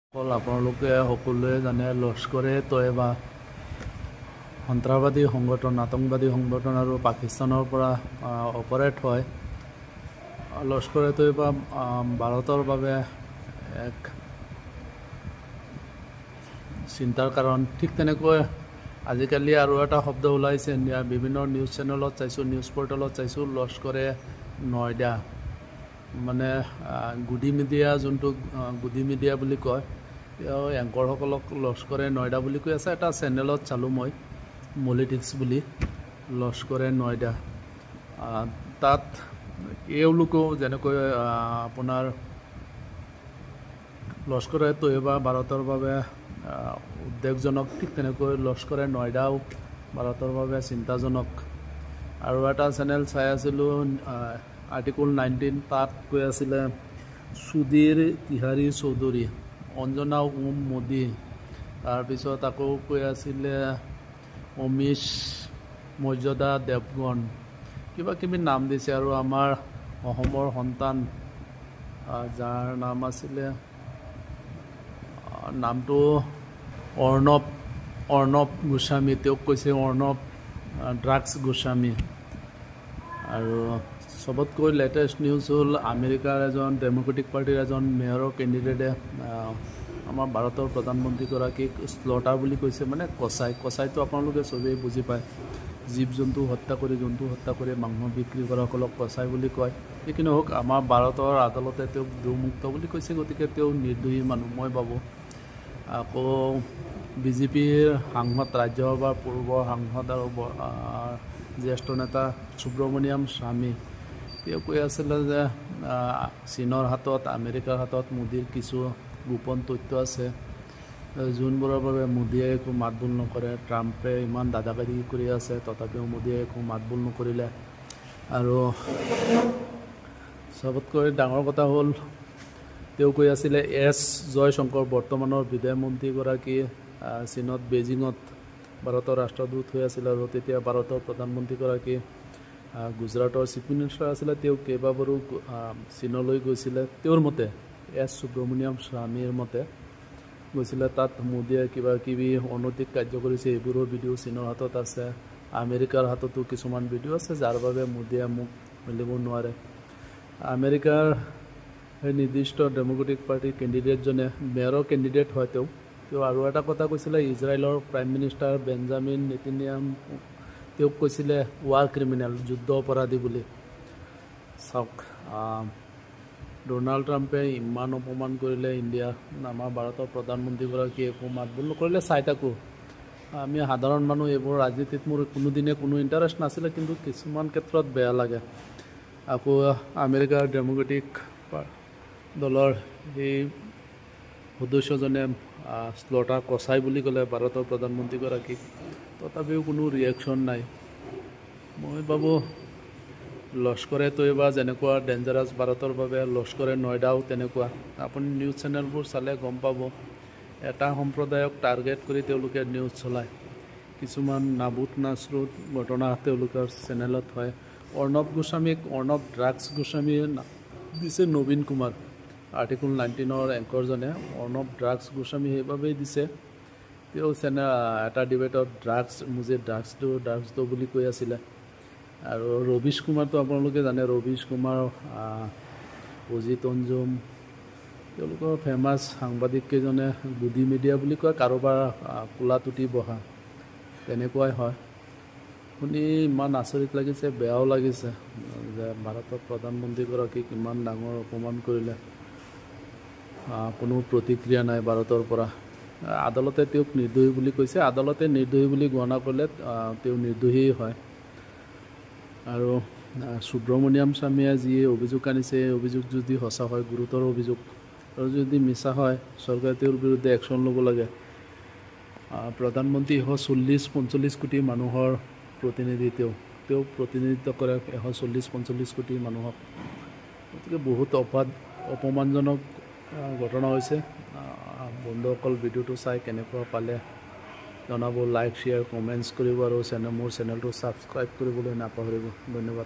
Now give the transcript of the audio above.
আপোনালোকে সকলোৱে জানে লস্কৰে তৈবা সন্ত্ৰাসবাদী সংগঠন আতংকবাদী সংগঠন আৰু পাকিস্তানৰ পৰা অপাৰেট হয়। লস্কৰে তৈবা ভাৰতৰ বাবে এক চিন্তাৰ কাৰণ। ঠিক তেনেকৈ আজিকালি আৰু এটা শব্দ ওলাইছে, বিভিন্ন নিউজ চেনেলত চাইছোঁ, নিউজ পৰ্টেলত চাইছোঁ, লস্কৰে নয়ডা, মানে গুডি মিডিয়া, যোনটো গুডি মিডিয়া বুলি কয়, এংকৰসকলক লস্কৰে নয়ডা বুলি কৈ আছে। এটা চেনেলত চালোঁ মই, পলিটিক্স বুলি, লস্কৰে নয়ডা। তাত এওঁলোকেও যেনেকৈ আপোনাৰ লস্কৰে তৈবা ভাৰতৰ বাবে উদ্বেগজনক, ঠিক তেনেকৈ লস্কৰে নয়ডাও ভাৰতৰ বাবে চিন্তাজনক। আৰু এটা চেনেল চাই আছিলোঁ, আৰ্টিকল 19, তাত কৈ আছিলে সুধীৰ তিহাৰী চৌধুৰী, অঞ্জনা মোদী, তাৰপিছত আকৌ কৈ আছিলে অমিশ মৰ্যাদা দেৱগণ, কিবা কিবি নাম দিছে। আৰু আমাৰ অসমৰ সন্তান, যাৰ নাম আছিলে, নামটো অৰ্ণৱ গোস্বামী, তেওঁক কৈছে অৰ্ণৱ ড্ৰাগছ গোস্বামী। আৰু চবতকৈ লেটেষ্ট নিউজ হ'ল আমেৰিকাৰ এজন ডেম'ক্ৰেটিক পাৰ্টিৰ এজন মেয়ৰৰ কেণ্ডিডেটে আমাৰ ভাৰতৰ প্ৰধানমন্ত্ৰীগৰাকীক স্লটাৰ বুলি কৈছে, মানে কচাইটো আপোনালোকে চবেই বুজি পায়, জীৱ জন্তু হত্যা কৰি মাংস বিক্ৰী কৰাসকলক কচাই বুলি কয়। যিকি নহওক, আমাৰ ভাৰতৰ আদালতে তেওঁক দোষমুক্ত বুলি কৈছে, গতিকে তেওঁ নিৰ্দোষী মানুহ মই ভাবোঁ। আকৌ বিজেপিৰ সাংসদ, ৰাজ্যসভাৰ পূৰ্ব সাংসদ আৰু জ্যেষ্ঠ নেতা সুব্ৰমণিয়াম স্বামী, তেওঁ কৈ আছিলে যে চীনৰ হাতত, আমেৰিকাৰ হাতত মোদীৰ কিছু গোপন তথ্য আছে, যোনবোৰৰ বাবে মোদীয়ে একো মাতবোল নকৰে। ট্ৰাম্পে ইমান দাদাগিৰি কৰি আছে, তথাপিও মোদীয়ে একো মাতবোল নকৰিলে। আৰু চবতকৈ ডাঙৰ কথা হ'ল, তেওঁ কৈ আছিলে এছ জয়শংকৰ, বৰ্তমানৰ বিদেশ মন্ত্ৰীগৰাকী চীনত বেইজিঙত ভাৰতৰ ৰাষ্ট্ৰদূত হৈ আছিল, আৰু তেতিয়া ভাৰতৰ প্ৰধানমন্ত্ৰীগৰাকী গুজৰাটৰ চিফ মিনিষ্টাৰ আছিলে। তেওঁ কেইবাবাৰো চীনলৈ গৈছিলে, তেওঁৰ মতে, এছ সুব্ৰমণিয়াম স্বামীৰ মতে গৈছিলে। তাত মোদীয়ে কিবা কিবি অনৈতিক কাৰ্য কৰিছে, এইবোৰৰ ভিডিঅ' চীনৰ হাতত আছে, আমেৰিকাৰ হাততো কিছুমান ভিডিঅ' আছে, যাৰ বাবে মোদীয়ে মুখ মেলিব নোৱাৰে। আমেৰিকাৰ সেই নিৰ্দিষ্ট ডেম'ক্ৰেটিক পাৰ্টিৰ কেণ্ডিডেটজনে মেয়ৰৰ কেণ্ডিডেট হয়। তেওঁ আৰু এটা কথা কৈছিলে, ইজৰাইলৰ প্ৰাইম মিনিষ্টাৰ বেঞ্জামিন নেতানিয়াহু, তেওঁক কৈছিলে ৱাৰ ক্ৰিমিনেল, যুদ্ধ অপৰাধী বুলি। চাওক, ডনাল্ড ট্ৰাম্পে ইমান অপমান কৰিলে ইণ্ডিয়া, আমাৰ ভাৰতৰ প্ৰধানমন্ত্ৰীগৰাকীয়ে একো মাতবোল নকৰিলে। চাই থাকোঁ, আমি সাধাৰণ মানুহ, এইবোৰ ৰাজনীতিত মোৰ কোনোদিনে কোনো ইণ্টাৰেষ্ট নাছিলে, কিন্তু কিছুমান ক্ষেত্ৰত বেয়া লাগে। আকৌ আমেৰিকাৰ ডেম'ক্ৰেটিক দলৰ সেই সদস্যজনে স্লটাৰ কচাই বুলি ক'লে ভাৰতৰ প্ৰধানমন্ত্ৰীগৰাকীক, তথাপিও কোনো ৰিয়েকশ্যন নাই। মই ভাবোঁ লস্কৰে তৈবা যেনেকুৱা ডেঞ্জাৰাছ ভাৰতৰ বাবে, লস্কৰে নয়ডাও তেনেকুৱা। আপুনি নিউজ চেনেলবোৰ চালে গম পাব, এটা সম্প্ৰদায়ক টাৰ্গেট কৰি তেওঁলোকে নিউজ চলায়। কিছুমান নাবুত নাচৰুত ঘটনা তেওঁলোকৰ চেনেলত হয়। অৰ্ণৱ গোস্বামীক অৰ্ণৱ ড্ৰাগছ গোস্বামী দিছে নবীন কুমাৰ, আৰ্টিকল 19ৰ এংকৰজনে অৰ্ণৱ ড্ৰাগছ গোস্বামী সেইবাবেই দিছে, তেওঁ এটা ডিবেটত মুজে ড্ৰাগছ দো বুলি কৈ আছিলে। আৰু ৰবিশ কুমাৰটো আপোনালোকে জানে, ৰবিশ কুমাৰ, অজিত অঞ্জুম, তেওঁলোকৰ ফেমাছ সাংবাদিককেইজনে গুডি মিডিয়া বুলি কয়, কাৰোবাৰ কোলা টুটি বহা, তেনেকুৱাই হয়। শুনি ইমান আচৰিত লাগিছে, বেয়াও লাগিছে যে ভাৰতৰ প্ৰধানমন্ত্ৰীগৰাকীক ইমান ডাঙৰ অপমান কৰিলে, কোনো প্ৰতিক্ৰিয়া নাই ভাৰতৰ পৰা। আদালতে তেওঁক নিৰ্দোষী বুলি কৈছে, আদালতে নিৰ্দোষী বুলি গণনা কৰিলে তেওঁ নিৰ্দোষী হয়। আৰু সুব্ৰমণিয়াম স্বামীয়ে যি অভিযোগ আনিছে, এই অভিযোগ যদি সঁচা হয়, গুৰুতৰ অভিযোগ, আৰু যদি মিছা হয়, চৰকাৰে তেওঁৰ বিৰুদ্ধে একশ্যন ল'ব লাগে। প্ৰধানমন্ত্ৰী 140-145 কোটি মানুহৰ প্ৰতিনিধি, তেওঁ প্ৰতিনিধিত্ব কৰে 140-145 কোটি মানুহক, গতিকে বহুত অপমানজনক ঘটনা হৈছে। বন্ধুসকল, ভিডিঅ'টো চাই কেনেকুৱা পালে জনাব, লাইক, শ্বেয়াৰ, কমেণ্টছ কৰিব, আৰু মোৰ চেনেলটো ছাবস্ক্ৰাইব কৰিবলৈ নাপাহৰিব। ধন্যবাদ।